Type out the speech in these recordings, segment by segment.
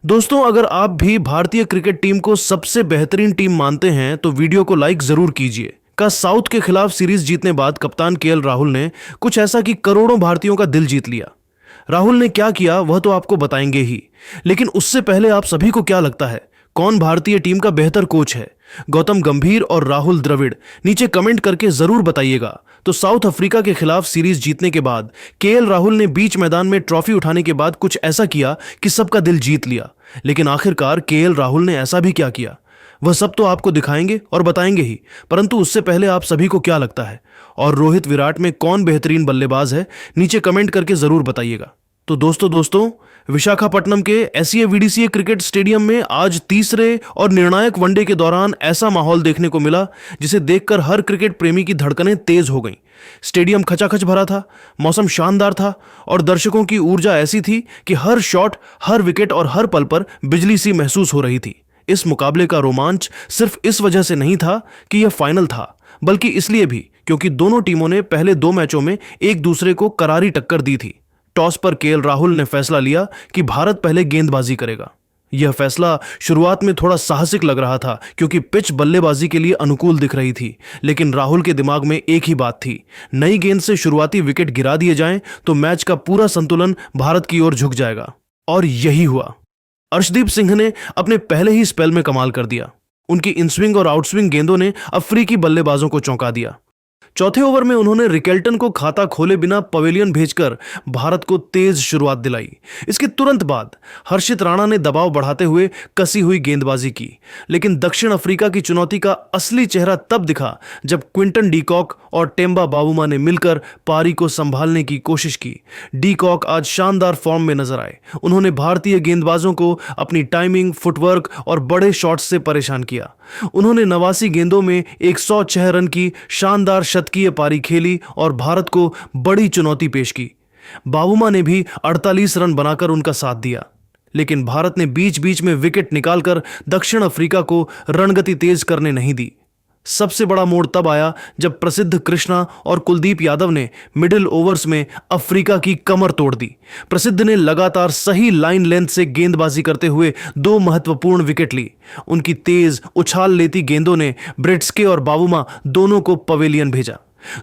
दोस्तों, अगर आप भी भारतीय क्रिकेट टीम को सबसे बेहतरीन टीम मानते हैं तो वीडियो को लाइक जरूर कीजिए। का साउथ के खिलाफ सीरीज जीतने बाद कप्तान केएल राहुल ने कुछ ऐसा कि करोड़ों भारतीयों का दिल जीत लिया। राहुल ने क्या किया वह तो आपको बताएंगे ही, लेकिन उससे पहले आप सभी को क्या लगता है कौन भारतीय टीम का बेहतर कोच है, गौतम गंभीर और राहुल द्रविड़? नीचे कमेंट करके जरूर बताइएगा। तो साउथ अफ्रीका के खिलाफ सीरीज जीतने के बाद केएल राहुल ने बीच मैदान में ट्रॉफी उठाने के बाद कुछ ऐसा किया कि सबका दिल जीत लिया। लेकिन आखिरकार केएल राहुल ने ऐसा भी क्या किया, वह सब तो आपको दिखाएंगे और बताएंगे ही, परंतु उससे पहले आप सभी को क्या लगता है और रोहित विराट में कौन बेहतरीन बल्लेबाज है, नीचे कमेंट करके जरूर बताइएगा। तो दोस्तों विशाखापट्टनम के एससीए क्रिकेट स्टेडियम में आज तीसरे और निर्णायक वनडे के दौरान ऐसा माहौल देखने को मिला जिसे देखकर हर क्रिकेट प्रेमी की धड़कनें तेज हो गईं। स्टेडियम खचाखच भरा था, मौसम शानदार था और दर्शकों की ऊर्जा ऐसी थी कि हर शॉट, हर विकेट और हर पल पर बिजली सी महसूस हो रही थी। इस मुकाबले का रोमांच सिर्फ इस वजह से नहीं था कि यह फाइनल था, बल्कि इसलिए भी क्योंकि दोनों टीमों ने पहले 2 मैचों में एक दूसरे को करारी टक्कर दी थी। टॉस पर केएल राहुल ने फैसला लिया कि भारत पहले गेंदबाजी करेगा। यह फैसला शुरुआत में थोड़ा साहसिक लग रहा था क्योंकि पिच बल्लेबाजी के लिए अनुकूल दिख रही थी, लेकिन राहुल के दिमाग में एक ही बात थी, नई गेंद से शुरुआती विकेट गिरा दिए जाएं तो मैच का पूरा संतुलन भारत की ओर झुक जाएगा। और यही हुआ। अर्शदीप सिंह ने अपने पहले ही स्पेल में कमाल कर दिया। उनकी इनस्विंग और आउटस्विंग गेंदों ने अफ्रीकी बल्लेबाजों को चौंका दिया। चौथे ओवर में उन्होंने रिकेल्टन को खाता खोले बिना पवेलियन भेजकर भारत को तेज शुरुआत दिलाई। इसके तुरंत बाद हर्षित राणा ने दबाव बढ़ाते हुए कसी हुई गेंदबाजी की, लेकिन दक्षिण अफ्रीका की चुनौती का असली चेहरा तब दिखा जब क्विंटन डी कॉक और टेम्बा बावुमा ने मिलकर पारी को संभालने की कोशिश की। डी कॉक आज शानदार फॉर्म में नजर आए। उन्होंने भारतीय गेंदबाजों को अपनी टाइमिंग, फुटवर्क और बड़े शॉट्स से परेशान किया। उन्होंने 89 गेंदों में 106 रन की शानदार शतकीय पारी खेली और भारत को बड़ी चुनौती पेश की। बावुमा ने भी 48 रन बनाकर उनका साथ दिया, लेकिन भारत ने बीच बीच में विकेट निकालकर दक्षिण अफ्रीका को रणगति तेज करने नहीं दी। सबसे बड़ा मोड़ तब आया जब प्रसिद्ध कृष्णा और कुलदीप यादव ने मिडिल ओवर्स में अफ्रीका की कमर तोड़ दी। प्रसिद्ध ने लगातार सही लाइन लेंथ से गेंदबाजी करते हुए 2 महत्वपूर्ण विकेट ली। उनकी तेज उछाल लेती गेंदों ने ब्रेट्सके और बावुमा दोनों को पवेलियन भेजा।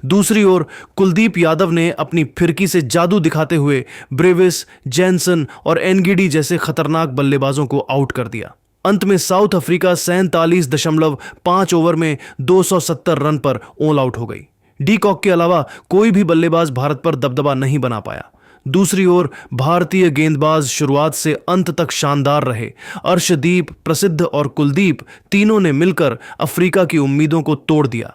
दूसरी ओर कुलदीप यादव ने अपनी फिरकी से जादू दिखाते हुए ब्रेविस, जैनसन और एनगिडी जैसे खतरनाक बल्लेबाजों को आउट कर दिया। अंत में साउथ अफ्रीका 47.5 ओवर में 270 रन पर ऑल आउट हो गई। डी कॉक के अलावा कोई भी बल्लेबाज भारत पर दबदबा नहीं बना पाया। दूसरी ओर भारतीय गेंदबाज शुरुआत से अंत तक शानदार रहे। अर्शदीप, प्रसिद्ध और कुलदीप तीनों ने मिलकर अफ्रीका की उम्मीदों को तोड़ दिया।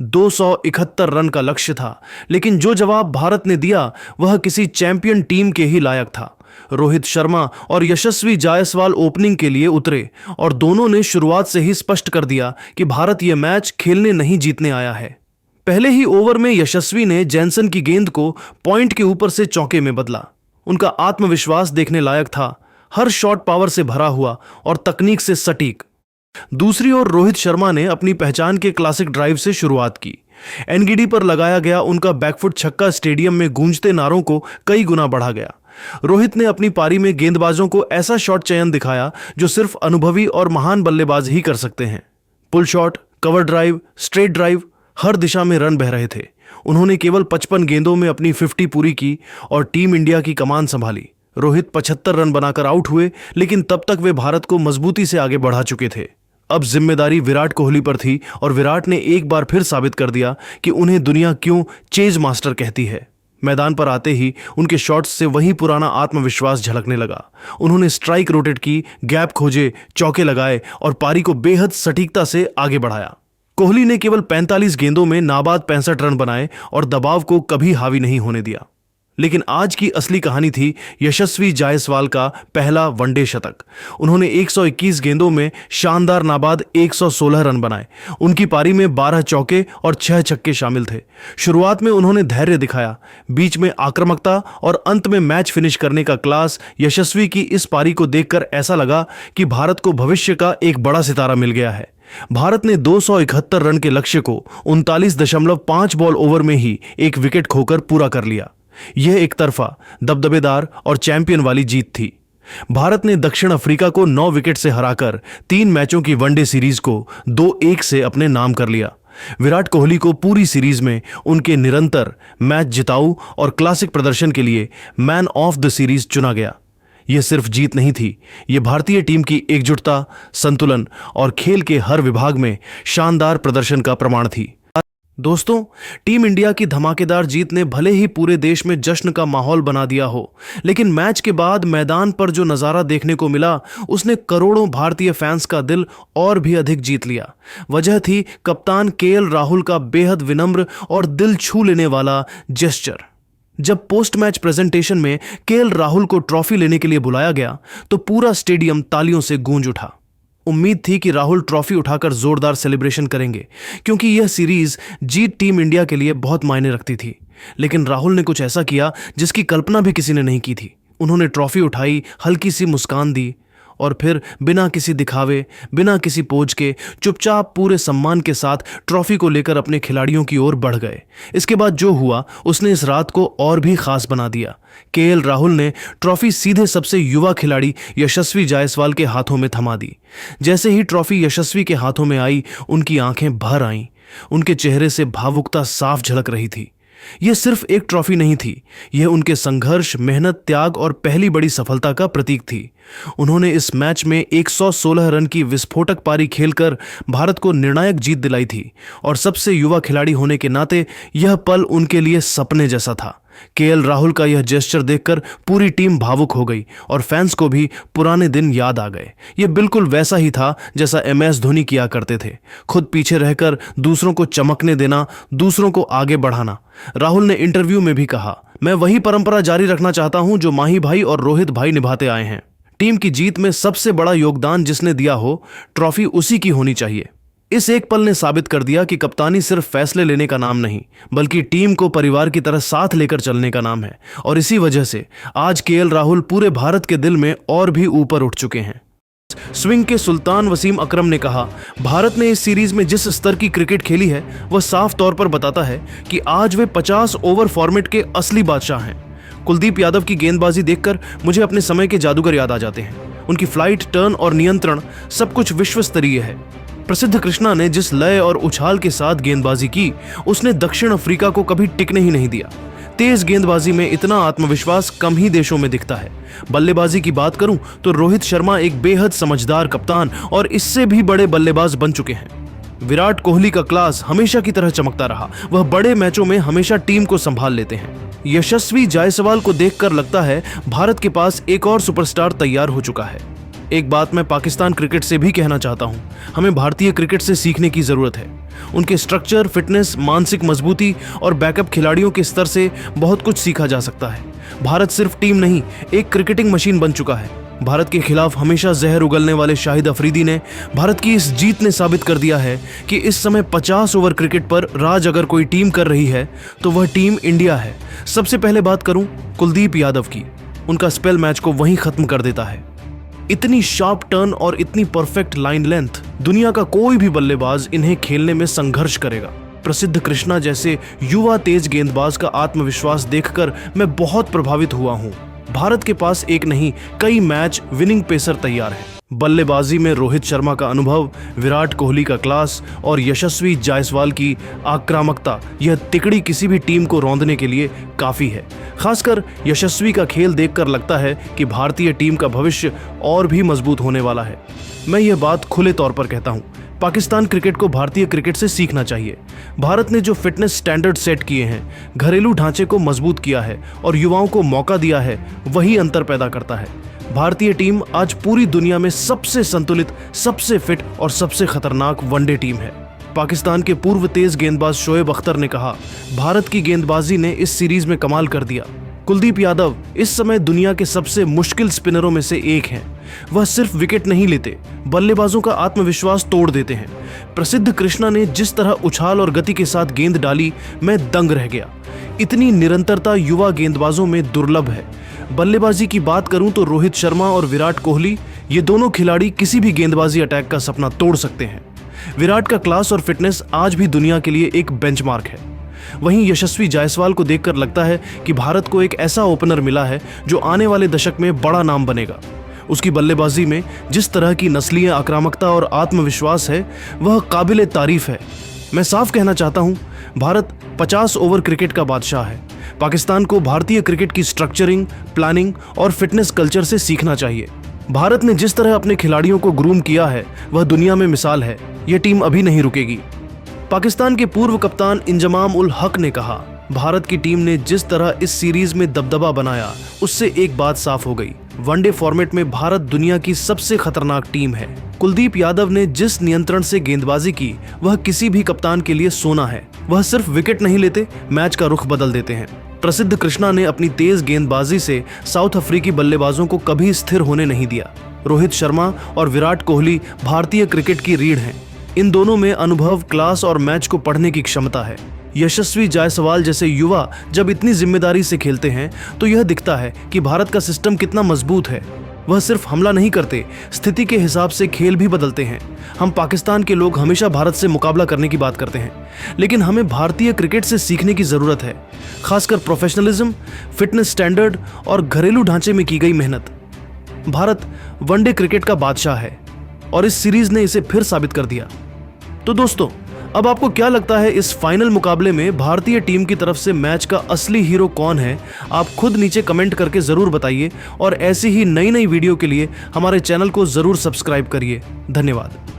271 रन का लक्ष्य था, लेकिन जो जवाब भारत ने दिया वह किसी चैंपियन टीम के ही लायक था। रोहित शर्मा और यशस्वी जायसवाल ओपनिंग के लिए उतरे और दोनों ने शुरुआत से ही स्पष्ट कर दिया कि भारत यह मैच खेलने नहीं जीतने आया है। पहले ही ओवर में यशस्वी ने जैनसन की गेंद को पॉइंट के ऊपर से चौके में बदला। उनका आत्मविश्वास देखने लायक था, हर शॉट पावर से भरा हुआ और तकनीक से सटीक। दूसरी ओर रोहित शर्मा ने अपनी पहचान के क्लासिक ड्राइव से शुरुआत की। एनगिडी पर लगाया गया उनका बैकफुट छक्का स्टेडियम में गूंजते नारों को कई गुना बढ़ा गया। रोहित ने अपनी पारी में गेंदबाजों को ऐसा शॉट चयन दिखाया जो सिर्फ अनुभवी और महान बल्लेबाज ही कर सकते हैं। Pull shot, cover drive, straight drive, हर दिशा में रन बह रहे थे। उन्होंने केवल 55 गेंदों में अपनी 50 पूरी की और टीम इंडिया की कमान संभाली। रोहित 75 रन बनाकर आउट हुए, लेकिन तब तक वे भारत को मजबूती से आगे बढ़ा चुके थे। अब जिम्मेदारी विराट कोहली पर थी और विराट ने एक बार फिर साबित कर दिया कि उन्हें दुनिया क्यों चेज मास्टर कहती है। मैदान पर आते ही उनके शॉट्स से वही पुराना आत्मविश्वास झलकने लगा। उन्होंने स्ट्राइक रोटेट की, गैप खोजे, चौके लगाए और पारी को बेहद सटीकता से आगे बढ़ाया। कोहली ने केवल 45 गेंदों में नाबाद 65 रन बनाए और दबाव को कभी हावी नहीं होने दिया। लेकिन आज की असली कहानी थी यशस्वी जायसवाल का पहला वनडे शतक। उन्होंने 121 गेंदों में शानदार नाबाद 116 रन बनाए। उनकी पारी में 12 चौके और 6 छक्के शामिल थे। शुरुआत में उन्होंने धैर्य दिखाया, बीच में आक्रामकता और अंत में मैच फिनिश करने का क्लास। यशस्वी की इस पारी को देखकर ऐसा लगा कि भारत को भविष्य का एक बड़ा सितारा मिल गया है। भारत ने 271 रन के लक्ष्य को 39.5 बॉल ओवर में ही एक विकेट खोकर पूरा कर लिया। यह एक तरफा, दबदबेदार और चैंपियन वाली जीत थी। भारत ने दक्षिण अफ्रीका को 9 विकेट से हराकर 3 मैचों की वनडे सीरीज को 2-1 से अपने नाम कर लिया। विराट कोहली को पूरी सीरीज में उनके निरंतर मैच जिताऊ और क्लासिक प्रदर्शन के लिए मैन ऑफ द सीरीज चुना गया। यह सिर्फ जीत नहीं थी, यह भारतीय टीम की एकजुटता, संतुलन और खेल के हर विभाग में शानदार प्रदर्शन का प्रमाण थी। दोस्तों, टीम इंडिया की धमाकेदार जीत ने भले ही पूरे देश में जश्न का माहौल बना दिया हो, लेकिन मैच के बाद मैदान पर जो नज़ारा देखने को मिला उसने करोड़ों भारतीय फैंस का दिल और भी अधिक जीत लिया। वजह थी कप्तान केएल राहुल का बेहद विनम्र और दिल छू लेने वाला जेस्चर। जब पोस्ट मैच प्रेजेंटेशन में केएल राहुल को ट्रॉफी लेने के लिए बुलाया गया तो पूरा स्टेडियम तालियों से गूंज उठा। उम्मीद थी कि राहुल ट्रॉफी उठाकर जोरदार सेलिब्रेशन करेंगे, क्योंकि यह सीरीज जीत टीम इंडिया के लिए बहुत मायने रखती थी। लेकिन राहुल ने कुछ ऐसा किया जिसकी कल्पना भी किसी ने नहीं की थी। उन्होंने ट्रॉफी उठाई, हल्की सी मुस्कान दी और फिर बिना किसी दिखावे, बिना किसी पोज के चुपचाप पूरे सम्मान के साथ ट्रॉफी को लेकर अपने खिलाड़ियों की ओर बढ़ गए। इसके बाद जो हुआ उसने इस रात को और भी खास बना दिया। केएल राहुल ने ट्रॉफी सीधे सबसे युवा खिलाड़ी यशस्वी जायसवाल के हाथों में थमा दी। जैसे ही ट्रॉफी यशस्वी के हाथों में आई, उनकी आंखें भर आईं। उनके चेहरे से भावुकता साफ झलक रही थी। यह सिर्फ एक ट्रॉफी नहीं थी, यह उनके संघर्ष, मेहनत, त्याग और पहली बड़ी सफलता का प्रतीक थी। उन्होंने इस मैच में 116 रन की विस्फोटक पारी खेलकर भारत को निर्णायक जीत दिलाई थी और सबसे युवा खिलाड़ी होने के नाते यह पल उनके लिए सपने जैसा था। केएल राहुल का यह जेस्चर देखकर पूरी टीम भावुक हो गई और फैंस को भी पुराने दिन याद आ गए। यह बिल्कुल वैसा ही था जैसा MS धोनी किया करते थे, खुद पीछे रहकर दूसरों को चमकने देना, दूसरों को आगे बढ़ाना। राहुल ने इंटरव्यू में भी कहा, मैं वही परंपरा जारी रखना चाहता हूं जो माही भाई और रोहित भाई निभाते आए हैं। टीम की जीत में सबसे बड़ा योगदान जिसने दिया हो, ट्रॉफी उसी की होनी चाहिए। इस एक पल ने साबित कर दिया कि कप्तानी सिर्फ फैसले लेने का नाम नहीं, बल्कि टीम को परिवार की तरह साथ लेकर चलने का नाम है। और इसी वजह से आज केएल राहुल पूरे भारत के दिल में और भी ऊपर उठ चुके हैं। स्विंग के सुल्तान वसीम अकरम ने कहा, भारत ने इस सीरीज में जिस स्तर की क्रिकेट खेली है वह साफ तौर पर बताता है कि आज वे 50 ओवर फॉर्मेट के असली बादशाह हैं। कुलदीप यादव की गेंदबाजी देखकर मुझे अपने समय के जादूगर याद आ जाते हैं। उनकी फ्लाइट, टर्न और नियंत्रण सब कुछ विश्व स्तरीय है। प्रसिद्ध कृष्णा ने जिस लय और उछाल के साथ गेंदबाजी की, उसने दक्षिण अफ्रीका को कभी टिकने ही नहीं दिया। तेज गेंदबाजी में इतना आत्मविश्वास कम ही देशों में दिखता है। बल्लेबाजी की बात करूं तो रोहित शर्मा एक बेहद समझदार कप्तान और इससे भी बड़े बल्लेबाज बन चुके हैं। विराट कोहली का क्लास हमेशा की तरह चमकता रहा, वह बड़े मैचों में हमेशा टीम को संभाल लेते हैं। यशस्वी जायसवाल को देखकर लगता है भारत के पास एक और सुपरस्टार तैयार हो चुका है। एक बात मैं पाकिस्तान क्रिकेट से भी कहना चाहता हूं, हमें भारतीय क्रिकेट से सीखने की जरूरत है। उनके स्ट्रक्चर, फिटनेस, मानसिक मजबूती और बैकअप खिलाड़ियों के स्तर से बहुत कुछ सीखा जा सकता है। भारत सिर्फ टीम नहीं, एक क्रिकेटिंग मशीन बन चुका है। भारत के खिलाफ हमेशा जहर उगलने वाले शाहिद अफरीदी ने भारत की इस जीत ने साबित कर दिया है कि इस समय 50 ओवर क्रिकेट पर राज अगर कोई टीम कर रही है तो वह टीम इंडिया है। सबसे पहले बात करूं कुलदीप यादव की, उनका स्पेल मैच को वहीं खत्म कर देता है। इतनी शार्प टर्न और इतनी परफेक्ट लाइन लेंथ, दुनिया का कोई भी बल्लेबाज इन्हें खेलने में संघर्ष करेगा। प्रसिद्ध कृष्णा जैसे युवा तेज गेंदबाज का आत्मविश्वास देखकर मैं बहुत प्रभावित हुआ हूं। भारत के पास एक नहीं, कई मैच विनिंग पेसर तैयार है। बल्लेबाजी में रोहित शर्मा का अनुभव, विराट कोहली का क्लास और यशस्वी जायसवाल की आक्रामकता, यह तिकड़ी किसी भी टीम को रौंदने के लिए काफी है। खासकर यशस्वी का खेल देखकर लगता है कि भारतीय टीम का भविष्य और भी मजबूत होने वाला है। मैं यह बात खुले तौर पर कहता हूं, पाकिस्तान क्रिकेट को भारतीय क्रिकेट से सीखना चाहिए। भारत ने जो फिटनेस स्टैंडर्ड सेट किए हैं, घरेलू ढांचे को मजबूत किया है और युवाओं को मौका दिया है, वही अंतर पैदा करता है। भारतीय टीम आज पूरी दुनिया में सबसे संतुलित, सबसे फिट और सबसे खतरनाक वनडे टीम है। पाकिस्तान के पूर्व तेज गेंदबाज शोएब अख्तर ने कहा, भारत की गेंदबाजी ने इस सीरीज में कमाल कर दिया। कुलदीप यादव इस समय दुनिया के सबसे मुश्किल स्पिनरों में से एक हैं। वह सिर्फ विकेट नहीं लेते, बल्लेबाजों का आत्मविश्वास तोड़ देते हैं। प्रसिद्ध कृष्णा ने जिस तरह उछाल और गति के साथ गेंद डाली, मैं दंग रह गया। इतनी निरंतरता युवा गेंदबाजों में दुर्लभ है। बल्लेबाजी की बात करूं तो रोहित शर्मा और विराट कोहली, ये दोनों खिलाड़ी किसी भी गेंदबाजी अटैक का सपना तोड़ सकते हैं। विराट का क्लास और फिटनेस आज भी दुनिया के लिए एक बेंचमार्क है। वहीं यशस्वी जायसवाल को देखकर लगता है कि भारत को एक ऐसा ओपनर मिला है जो आने वाले दशक में बड़ा नाम बनेगा। उसकी बल्लेबाजी में जिस तरह की नस्लीय आक्रामकता और आत्मविश्वास है वह काबिले तारीफ है। मैं साफ कहना चाहता हूं, भारत 50 ओवर क्रिकेट का बादशाह है। पाकिस्तान को भारतीय क्रिकेट की स्ट्रक्चरिंग, प्लानिंग और फिटनेस कल्चर से सीखना चाहिए। भारत ने जिस तरह अपने खिलाड़ियों को ग्रूम किया है वह दुनिया में मिसाल है। यह टीम अभी नहीं रुकेगी। पाकिस्तान के पूर्व कप्तान इंजमाम उल हक ने कहा, भारत की टीम ने जिस तरह इस सीरीज में दबदबा बनाया उससे एक बात साफ हो गई, वनडे फॉर्मेट में भारत दुनिया की सबसे खतरनाक टीम है। कुलदीप यादव ने जिस नियंत्रण से गेंदबाजी की वह किसी भी कप्तान के लिए सोना है। वह सिर्फ विकेट नहीं लेते, मैच का रुख बदल देते हैं। प्रसिद्ध कृष्णा ने अपनी तेज गेंदबाजी से साउथ अफ्रीकी बल्लेबाजों को कभी स्थिर होने नहीं दिया। रोहित शर्मा और विराट कोहली भारतीय क्रिकेट की रीढ़ हैं। इन दोनों में अनुभव, क्लास और मैच को पढ़ने की क्षमता है। यशस्वी जायसवाल जैसे युवा जब इतनी जिम्मेदारी से खेलते हैं तो यह दिखता है कि भारत का सिस्टम कितना मजबूत है। वह सिर्फ हमला नहीं करते, स्थिति के हिसाब से खेल भी बदलते हैं। हम पाकिस्तान के लोग हमेशा भारत से मुकाबला करने की बात करते हैं, लेकिन हमें भारतीय क्रिकेट से सीखने की जरूरत है, खासकर प्रोफेशनलिज्म, फिटनेस स्टैंडर्ड और घरेलू ढांचे में की गई मेहनत। भारत वनडे क्रिकेट का बादशाह है और इस सीरीज ने इसे फिर साबित कर दिया। तो दोस्तों, अब आपको क्या लगता है इस फाइनल मुकाबले में भारतीय टीम की तरफ से मैच का असली हीरो कौन है? आप खुद नीचे कमेंट करके जरूर बताइए और ऐसी ही नई वीडियो के लिए हमारे चैनल को जरूर सब्सक्राइब करिए। धन्यवाद।